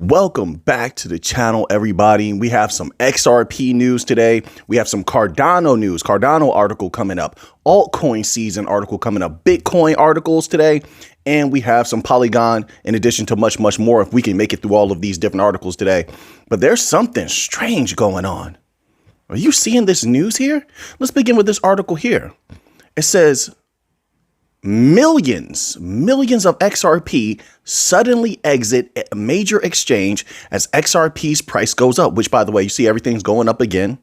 Welcome back to the channel, everybody. We have some XRP news today. We have some Cardano news, Cardano article coming up, altcoin season article coming up, Bitcoin articles today, and we have some Polygon in addition to much more if we can make it through all of these different articles today. But there's something strange going on. Are you seeing this news here? Let's begin with this article here. It says millions of XRP suddenly exit a major exchange as XRP's price goes up, which, by the way, you see everything's going up again.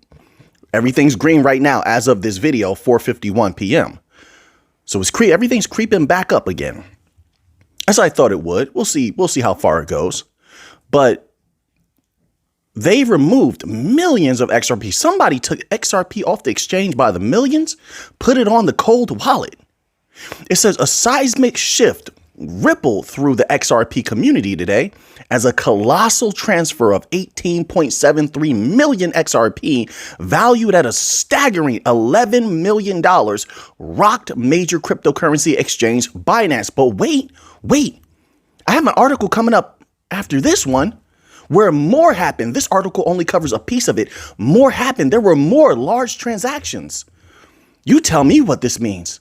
Everything's green right now as of this video, 4:51 p.m. So everything's creeping back up again, as I thought it would. We'll see how far it goes. But they've removed millions of XRP. Somebody took XRP off the exchange by the millions, put it on the cold wallet. It says a seismic shift rippled through the XRP community today as a colossal transfer of 18.73 million XRP valued at a staggering $11 million rocked major cryptocurrency exchange Binance. But wait, I have an article coming up after this one where more happened. This article only covers a piece of it. More happened. There were more large transactions. You tell me what this means.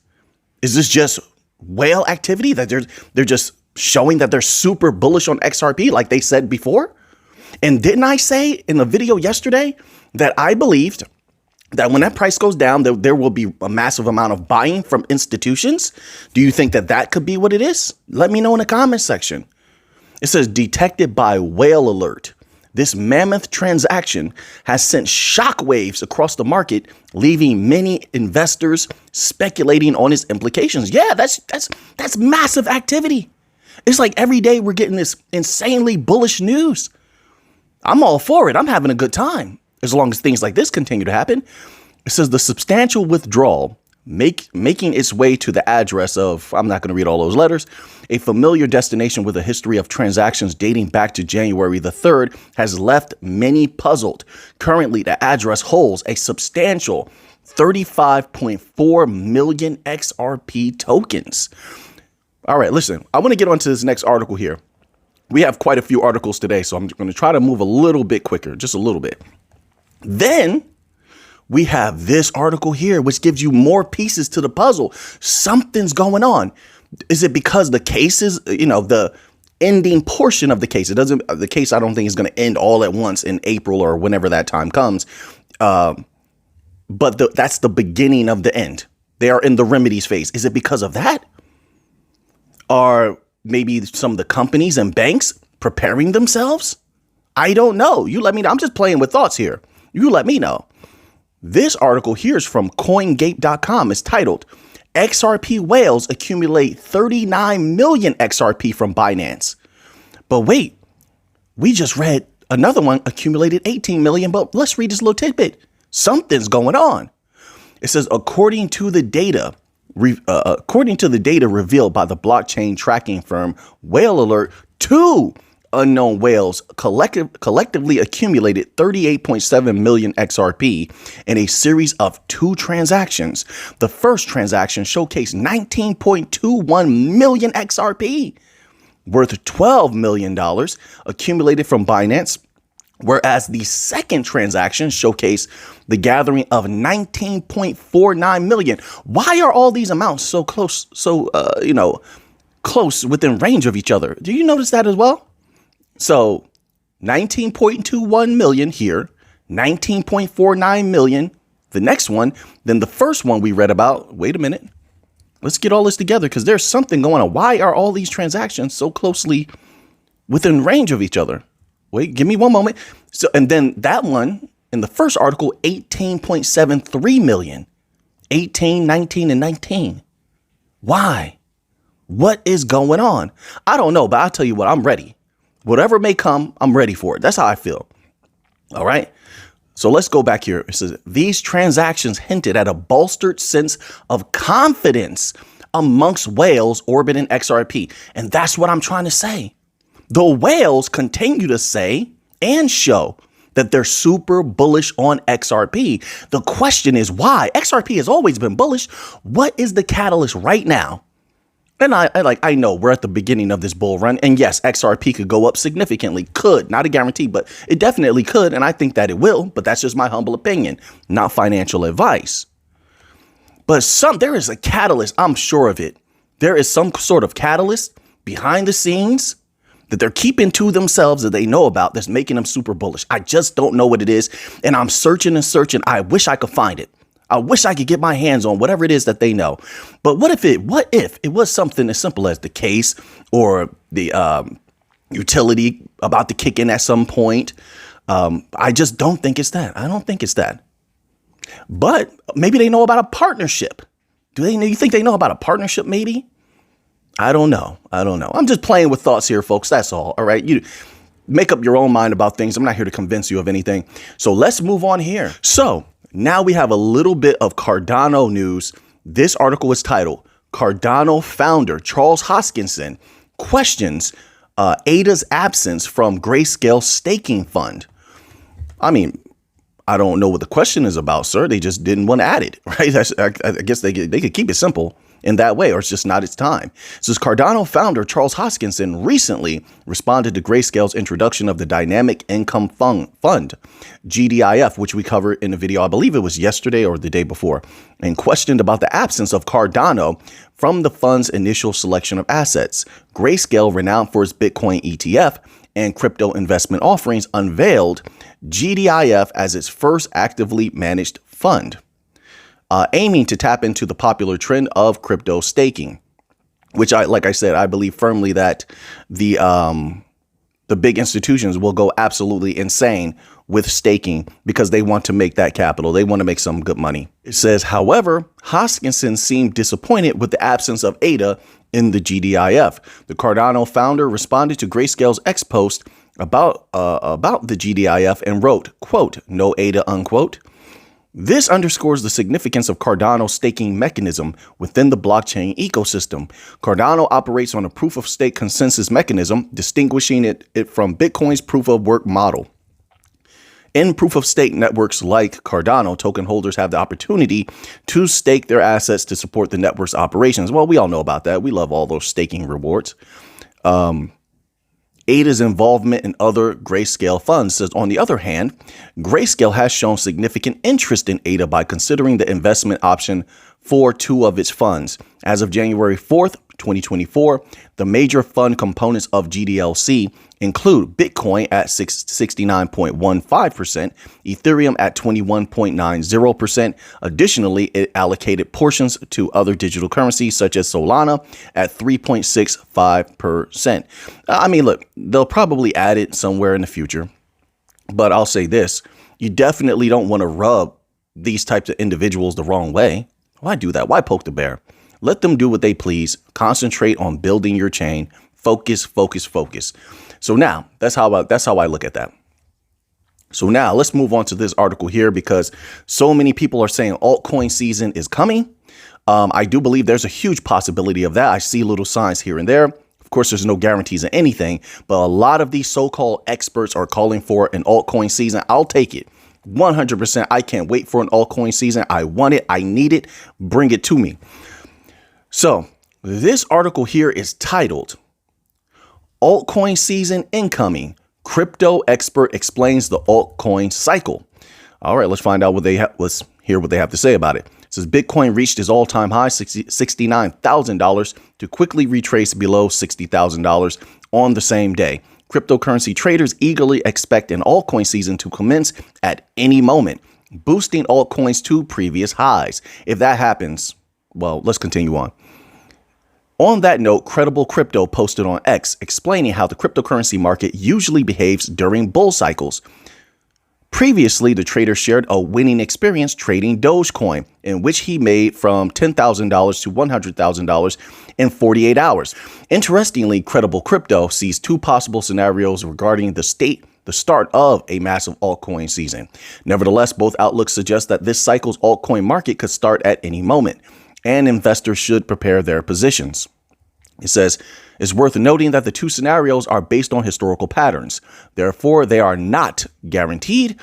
Is this just whale activity that they're just showing that they're super bullish on XRP like they said before? And didn't I say in the video yesterday that I believed that when that price goes down, there will be a massive amount of buying from institutions? Do you think that could be what it is? Let me know in the comments section. It says detected by whale alert. This mammoth transaction has sent shockwaves across the market, leaving many investors speculating on its implications. Yeah, that's massive activity. It's like every day we're getting this insanely bullish news. I'm all for it. I'm having a good time as long as things like this continue to happen. It says the substantial withdrawal making its way to the address of, I'm not going to read all those letters, a familiar destination with a history of transactions dating back to January the 3rd has left many puzzled. Currently, the address holds a substantial 35.4 million XRP tokens. All right, listen, I want to get on to this next article here. We have quite a few articles today, so I'm going to try to move a little bit quicker, just a little bit. Then we have this article here, which gives you more pieces to the puzzle. Something's going on. Is it because the case is, the ending portion of the case? The case, I don't think is going to end all at once in April or whenever that time comes. But that's the beginning of the end. They are in the remedies phase. Is it because of that? Are maybe some of the companies and banks preparing themselves? I don't know. You let me know. I'm just playing with thoughts here. You let me know. This article here is from CoinGate.com. It's titled, XRP whales accumulate 39 million XRP from Binance. But wait, we just read another one accumulated 18 million, but let's read this little tidbit. Something's going on. It says, according to the data revealed by the blockchain tracking firm Whale Alert, two unknown whales collectively accumulated 38.7 million XRP in a series of two transactions. The first transaction showcased 19.21 million XRP, worth $12 million, accumulated from Binance, whereas the second transaction showcased the gathering of 19.49 million. Why are all these amounts so close, close within range of each other? Do you notice that as well? So 19.21 million here, 19.49 million, the next one, then the first one we read about. Wait a minute. Let's get all this together because there's something going on. Why are all these transactions so closely within range of each other? Wait, give me one moment. So, and then that one in the first article, 18.73 million, 18, 19, and 19. Why? What is going on? I don't know, but I'll tell you what, I'm ready. Whatever may come, I'm ready for it. That's how I feel. All right. So let's go back here. It says these transactions hinted at a bolstered sense of confidence amongst whales orbiting XRP. And that's what I'm trying to say. The whales continue to say and show that they're super bullish on XRP. The question is why? XRP has always been bullish. What is the catalyst right now And I know we're at the beginning of this bull run. And yes, XRP could go up significantly. Could. Not a guarantee, but it definitely could. And I think that it will. But that's just my humble opinion, not financial advice. But there is a catalyst. I'm sure of it. There is some sort of catalyst behind the scenes that they're keeping to themselves that they know about that's making them super bullish. I just don't know what it is. And I'm searching and searching. I wish I could find it. I wish I could get my hands on whatever it is that they know. But what if it was something as simple as the case or the utility about to kick in at some point? I just don't think it's that. I don't think it's that. But maybe they know about a partnership. You think they know about a partnership maybe? I don't know. I'm just playing with thoughts here, folks. That's all. All right. You make up your own mind about things. I'm not here to convince you of anything. So let's move on here. So now we have a little bit of Cardano news. This article is titled Cardano founder Charles Hoskinson questions ADA's absence from Grayscale staking fund. I mean, I don't know what the question is about, sir. They just didn't want to add it, right? I guess they could keep it simple in that way, or it's just not its time. So Cardano founder Charles Hoskinson recently responded to Grayscale's introduction of the Dynamic Income Fund, GDIF, which we covered in the video, I believe it was yesterday or the day before, and questioned about the absence of Cardano from the fund's initial selection of assets. Grayscale, renowned for its Bitcoin ETF and crypto investment offerings, unveiled GDIF as its first actively managed fund, aiming to tap into the popular trend of crypto staking, which like I said, I believe firmly that the big institutions will go absolutely insane with staking because they want to make that capital. They want to make some good money. It says, however, Hoskinson seemed disappointed with the absence of ADA in the GDIF. The Cardano founder responded to Grayscale's X post about the GDIF and wrote, quote, "No ADA," unquote. This underscores the significance of Cardano's staking mechanism within the blockchain ecosystem. Cardano operates on a proof-of-stake consensus mechanism, distinguishing it from Bitcoin's proof-of-work model. In proof-of-stake networks like Cardano, token holders have the opportunity to stake their assets to support the network's operations. Well, we all know about that. We love all those staking rewards. ADA's involvement in other Grayscale funds says, on the other hand, Grayscale has shown significant interest in ADA by considering the investment option for two of its funds. As of January 4th, 2024, the major fund components of GDLC include Bitcoin at 69.15%, Ethereum at 21.90%. Additionally, it allocated portions to other digital currencies such as Solana at 3.65%. I mean, look, they'll probably add it somewhere in the future, but I'll say this. You definitely don't want to rub these types of individuals the wrong way. Why do that? Why poke the bear? Let them do what they please. Concentrate on building your chain. Focus, focus, focus. So now that's how I look at that. So now let's move on to this article here because so many people are saying altcoin season is coming. I do believe there's a huge possibility of that. I see little signs here and there. Of course, there's no guarantees of anything, but a lot of these so-called experts are calling for an altcoin season. I'll take it. 100%. I can't wait for an altcoin season. I want it. I need it. Bring it to me. So this article here is titled Altcoin Season Incoming. Crypto Expert Explains the Altcoin Cycle. All right, let's find out let's hear what they have to say about it. It says Bitcoin reached its all-time high, $69,000, to quickly retrace below $60,000 on the same day. Cryptocurrency traders eagerly expect an altcoin season to commence at any moment, boosting altcoins to previous highs. If that happens, well, let's continue on. On that note, Credible Crypto posted on X explaining how the cryptocurrency market usually behaves during bull cycles. Previously, the trader shared a winning experience trading Dogecoin, in which he made from $10,000 to $100,000 in 48 hours. Interestingly, Credible Crypto sees two possible scenarios regarding the start of a massive altcoin season. Nevertheless, both outlooks suggest that this cycle's altcoin market could start at any moment, and investors should prepare their positions. It says, it's worth noting that the two scenarios are based on historical patterns. Therefore, they are not guaranteed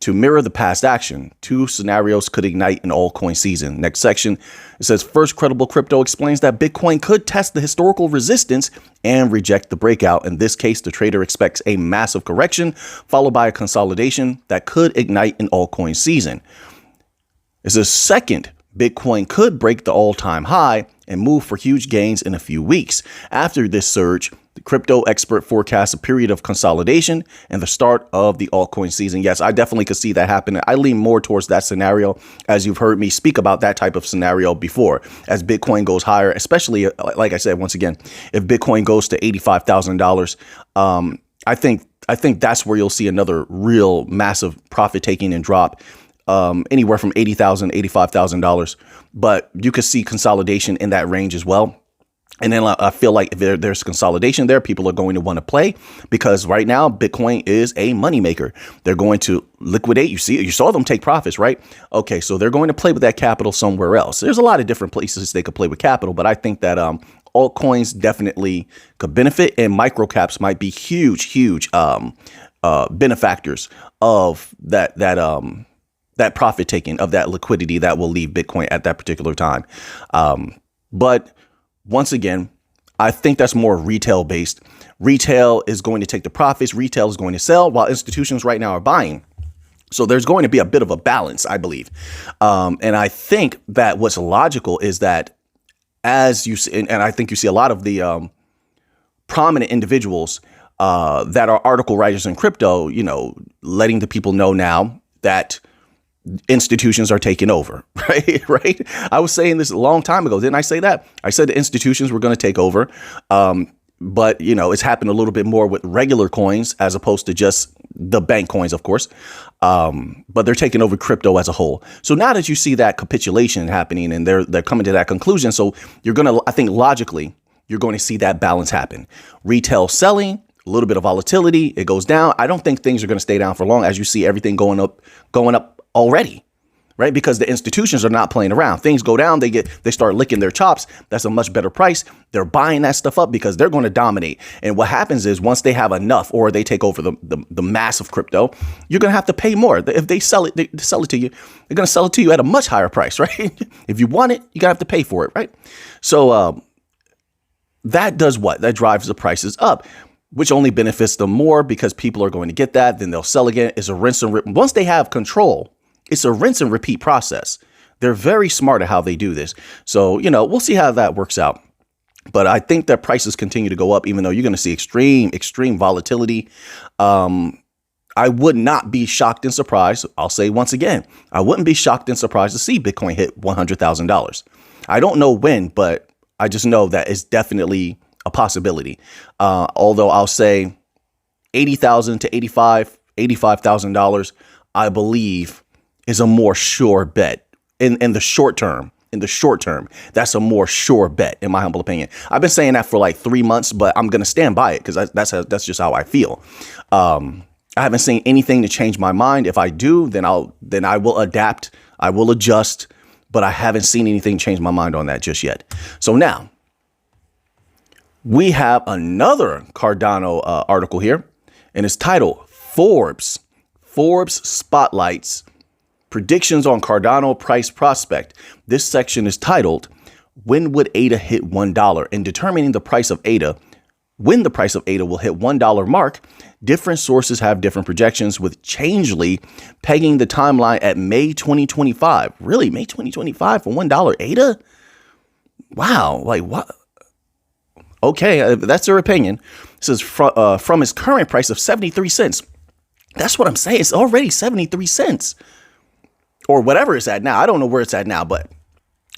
To mirror the past action, two scenarios could ignite an altcoin season. Next section, it says, first, credible crypto explains that Bitcoin could test the historical resistance and reject the breakout. In this case, the trader expects a massive correction followed by a consolidation that could ignite an altcoin season. It says, second, Bitcoin could break the all-time high and move for huge gains in a few weeks. After this surge, the crypto expert forecasts a period of consolidation and the start of the altcoin season. Yes, I definitely could see that happen. I lean more towards that scenario, as you've heard me speak about that type of scenario before. As Bitcoin goes higher, especially, like I said, once again, if Bitcoin goes to $85,000, I think that's where you'll see another real massive profit taking and drop. Anywhere from $80,000, $85,000, but you could see consolidation in that range as well. And then I feel like if there's consolidation there, people are going to want to play because right now Bitcoin is a moneymaker. They're going to liquidate. You saw them take profits, right? Okay, so they're going to play with that capital somewhere else. There's a lot of different places they could play with capital, but I think that altcoins definitely could benefit, and microcaps might be huge benefactors of that profit taking, of that liquidity that will leave Bitcoin at that particular time. But once again, I think that's more retail based. Retail is going to take the profits. Retail is going to sell while institutions right now are buying. So there's going to be a bit of a balance, I believe. And I think that what's logical is that as you see, and I think you see a lot of the prominent individuals that are article writers in crypto, letting the people know now that institutions are taking over, right? I was saying this a long time ago. Didn't I say that? I said the institutions were going to take over. But, it's happened a little bit more with regular coins as opposed to just the bank coins, of course. But they're taking over crypto as a whole. So now that you see that capitulation happening and they're coming to that conclusion. So you're going to, I think logically, you're going to see that balance happen. Retail selling, a little bit of volatility, it goes down. I don't think things are going to stay down for long as you see everything going up already, right? Because the institutions are not playing around. Things go down, they start licking their chops. That's a much better price. They're buying that stuff up because they're going to dominate. And what happens is once they have enough or they take over the mass of crypto, you're going to have to pay more. If they sell it to you, they're going to sell it to you at a much higher price, right? If you want it, you're going to have to pay for it, right? So that does what? That drives the prices up, which only benefits them more because people are going to get that. Then they'll sell again. It's a rinse and repeat. Once they have control, it's a rinse and repeat process. They're very smart at how they do this. So, we'll see how that works out. But I think that prices continue to go up, even though you're going to see extreme volatility. I would not be shocked and surprised. I'll say once again, I wouldn't be shocked and surprised to see Bitcoin hit $100,000. I don't know when, but I just know that it's definitely a possibility. Although I'll say $80,000 to $85,000, I believe is a more sure bet in the short term. In the short term, that's a more sure bet, in my humble opinion. I've been saying that for like 3 months, but I'm going to stand by it because that's just how I feel. I haven't seen anything to change my mind. If I do, then I will adapt. I will adjust, but I haven't seen anything change my mind on that just yet. So now we have another Cardano article here, and it's titled Forbes Spotlights Predictions on Cardano Price Prospect. This section is titled, When Would ADA Hit $1? In determining the price of ADA, when the price of ADA will hit $1 mark, different sources have different projections, with Changely pegging the timeline at May 2025. Really? May 2025 for $1 ADA? Wow. Like what? Okay, that's their opinion. This is from its current price of 73 cents. That's what I'm saying. It's already 73 cents. Or whatever it's at now. I don't know where it's at now, but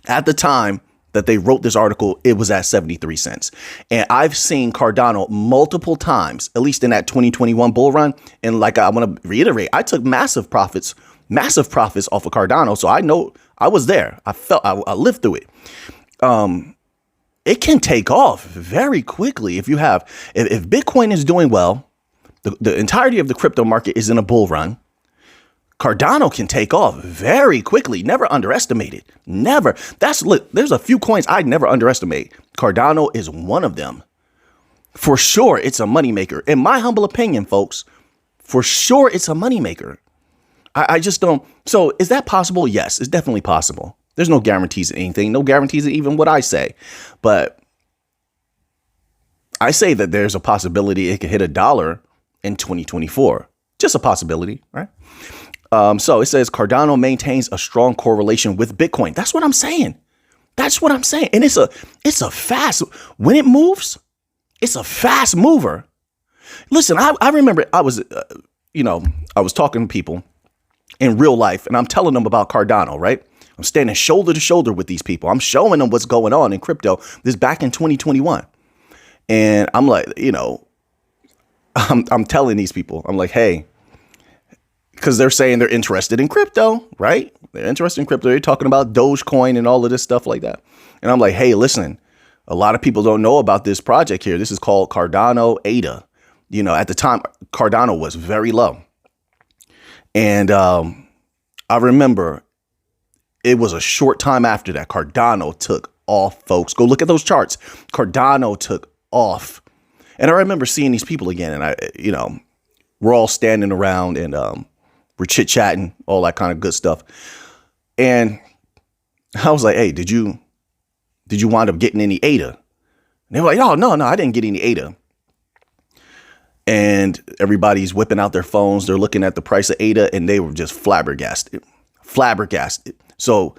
at the time that they wrote this article, it was at 73 cents. And I've seen Cardano multiple times, at least in that 2021 bull run. And like I want to reiterate, I took massive profits off of Cardano. So I know I was there. I lived through it. It can take off very quickly if Bitcoin is doing well, the entirety of the crypto market is in a bull run. Cardano can take off very quickly. Never underestimate it. Never. There's a few coins I never underestimate. Cardano is one of them. For sure, it's a moneymaker. In my humble opinion, folks, for sure, it's a moneymaker. I just don't. So is that possible? Yes, it's definitely possible. There's no guarantees in anything. No guarantees in even what I say. But I say that there's a possibility it could hit $1 in 2024. Just a possibility, right? So it says Cardano maintains a strong correlation with Bitcoin. That's what I'm saying. That's what I'm saying. And it's a fast, when it moves, it's a fast mover. Listen, I remember I was talking to people in real life and I'm telling them about Cardano, right? I'm standing shoulder to shoulder with these people. I'm showing them what's going on in crypto. This back in 2021. And I'm like, I'm telling these people, I'm like, hey, because they're saying they're interested in crypto, right? They're interested in crypto. They're talking about Dogecoin and all of this stuff like that. And I'm like, hey, listen, a lot of people don't know about this project here. This is called Cardano ADA. At the time, Cardano was very low. And I remember it was a short time after that, Cardano took off, folks. Go look at those charts. Cardano took off. And I remember seeing these people again. And we're all standing around and we're chit chatting, all that kind of good stuff. And I was like, hey, did you wind up getting any ADA? And they were like, oh, no, I didn't get any ADA. And everybody's whipping out their phones. They're looking at the price of ADA and they were just flabbergasted. So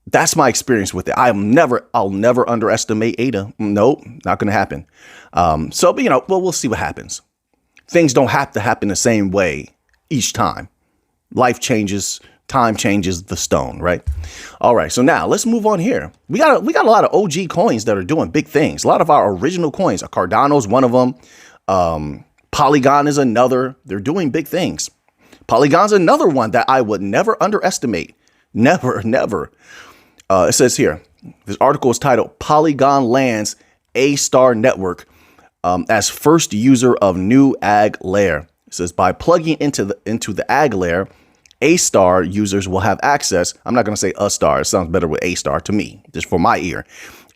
that's my experience with it. I'll never underestimate ADA. Nope, not going to happen. We'll see what happens. Things don't have to happen the same way each time. Life changes, time changes the stone, right? All right, so now let's move on here. We got a lot of OG coins that are doing big things. A lot of our original coins. Cardano's one of them. Polygon is another. They're doing big things. Polygon's another one that I would never underestimate. Never. It says here, this article is titled Polygon lands A-star network as first user of new AG layer. It says by plugging into the AG layer, A-star users will have access. I'm not going to say a star. It sounds better with A-star to me, just for my ear.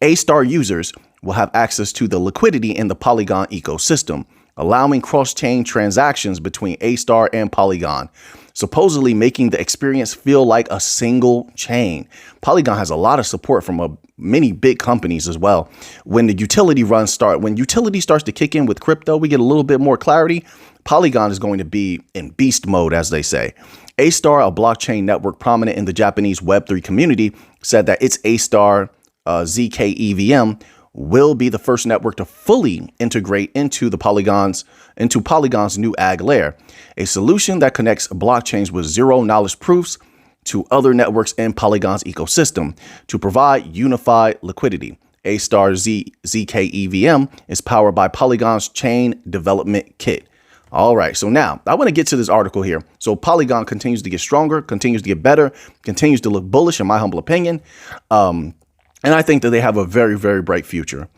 A-star users will have access to the liquidity in the Polygon ecosystem, allowing cross-chain transactions between A-star and Polygon, supposedly making the experience feel like a single chain. Polygon has a lot of support from many big companies as well. When the utility runs when utility starts to kick in with crypto, we get a little bit more clarity. Polygon is going to be in beast mode, as they say. A-star, a blockchain network prominent in the Japanese Web3 community, said that its A-star ZK-EVM will be the first network to fully integrate into Polygon's new AG layer, a solution that connects blockchains with zero knowledge proofs to other networks in Polygon's ecosystem to provide unified liquidity. A-star ZK-EVM is powered by Polygon's chain development kit. All right, so now I want to get to this article here. So Polygon continues to get stronger, continues to get better, continues to look bullish, in my humble opinion. And I think that they have a very, very bright future.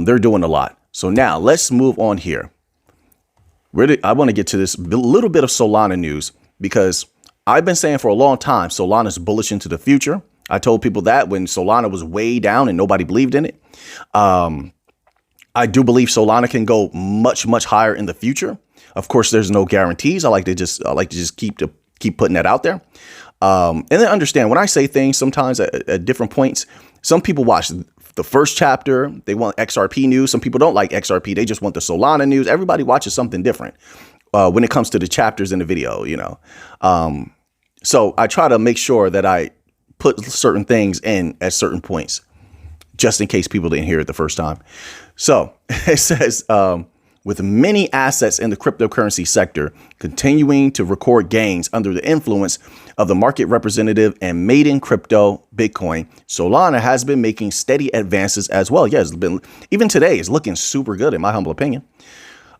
They're doing a lot. So now let's move on here. I want to get to this little bit of Solana news because I've been saying for a long time, Solana is bullish into the future. I told people that when Solana was way down and nobody believed in it. I do believe Solana can go much, much higher in the future. Of course, there's no guarantees. I like to just keep putting that out there. And then understand when I say things sometimes at different points, some people watch the first chapter. They want XRP news. Some people don't like XRP. They just want the Solana news. Everybody watches something different when it comes to the chapters in the video, So I try to make sure that I put certain things in at certain points, just in case people didn't hear it the first time. So it says, with many assets in the cryptocurrency sector continuing to record gains under the influence of the market representative and maiden crypto Bitcoin, Solana has been making steady advances as well. Yeah, even today is looking super good in my humble opinion.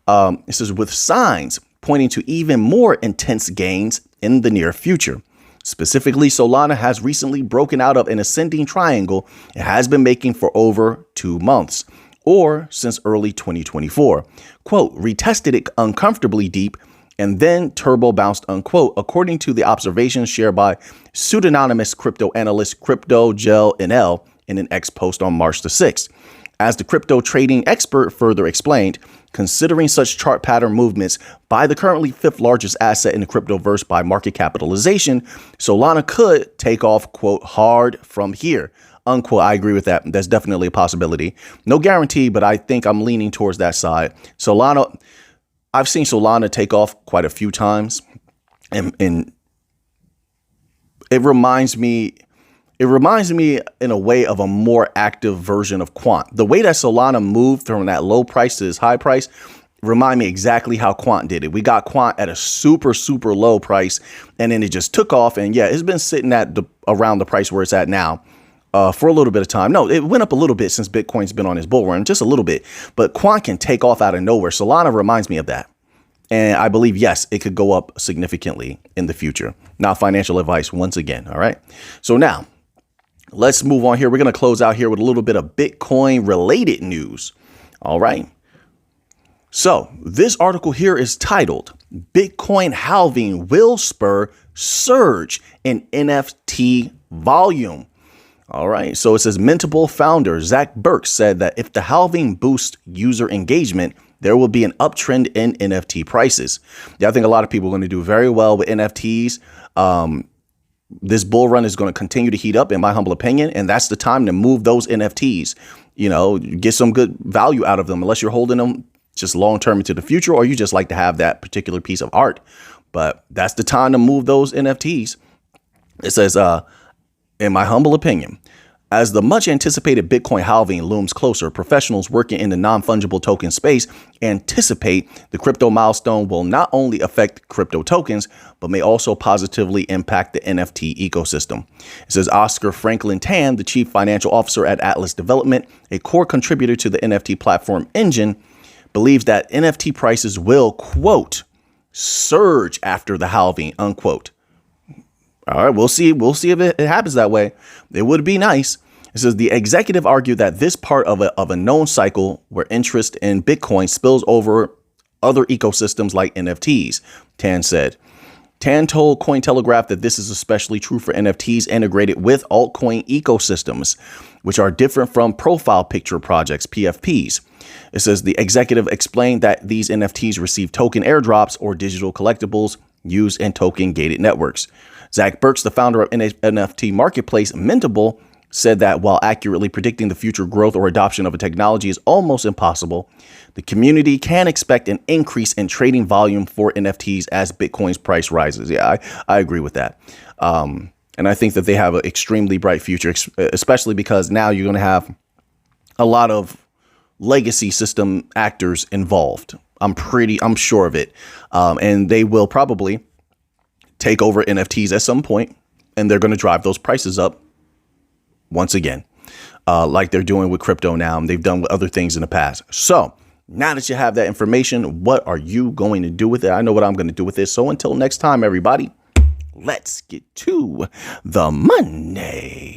It says with signs pointing to even more intense gains in the near future. Specifically, Solana has recently broken out of an ascending triangle it has been making for over 2 months. Or since early 2024, quote, retested it uncomfortably deep and then turbo bounced, unquote, according to the observations shared by pseudonymous crypto analyst Crypto Gel NL in an X post on March the 6th. As the crypto trading expert further explained, Considering such chart pattern movements by the currently fifth largest asset in the cryptoverse by market capitalization, Solana could take off, quote, hard from here, unquote. I agree with that. That's definitely a possibility. No guarantee, but I think I'm leaning towards that side. Solana, I've seen Solana take off quite a few times, and it reminds me in a way of a more active version of Quant. The way that Solana moved from that low price to this high price remind me exactly how Quant did it. We got Quant at a super, super low price, and then it just took off. And yeah, it's been sitting at around the price where it's at now for a little bit of time. No, it went up a little bit since Bitcoin's been on his bull run, just a little bit. But Quant can take off out of nowhere. Solana reminds me of that. And I believe, yes, it could go up significantly in the future. Not financial advice once again. All right. So now let's move on here. We're going to close out here with a little bit of Bitcoin related news. All right. So this article here is titled Bitcoin halving will spur surge in NFT volume. All right. So it says Mintable founder Zach Burks said that if the halving boosts user engagement, there will be an uptrend in NFT prices. Yeah, I think a lot of people are going to do very well with NFTs. This bull run is going to continue to heat up, in my humble opinion, and that's the time to move those NFTs. You know, get some good value out of them, unless you're holding them just long term into the future, or you just like to have that particular piece of art. But that's the time to move those NFTs. It says, in my humble opinion, as the much anticipated Bitcoin halving looms closer, professionals working in the non-fungible token space anticipate the crypto milestone will not only affect crypto tokens, but may also positively impact the NFT ecosystem. It says Oscar Franklin Tan, the chief financial officer at Atlas Development, a core contributor to the NFT platform Engine, believes that NFT prices will, quote, surge after the halving, unquote. All right, we'll see. We'll see if it happens that way. It would be nice. It says the executive argued that this part of a known cycle where interest in Bitcoin spills over other ecosystems like NFTs, Tan said. Tan told Cointelegraph that this is especially true for NFTs integrated with altcoin ecosystems, which are different from profile picture projects, PFPs. It says the executive explained that these NFTs receive token airdrops or digital collectibles used in token gated networks. Zach Burks, the founder of NFT marketplace Mintable, said that while accurately predicting the future growth or adoption of a technology is almost impossible, the community can expect an increase in trading volume for NFTs as Bitcoin's price rises. Yeah, I agree with that. And I think that they have an extremely bright future, especially because now you're going to have a lot of legacy system actors involved. I'm sure of it. And they will probably take over NFTs at some point, and they're going to drive those prices up once again, like they're doing with crypto now, and they've done with other things in the past. So now that you have that information, what are you going to do with it? I know what I'm going to do with it. So until next time, everybody, let's get to the money.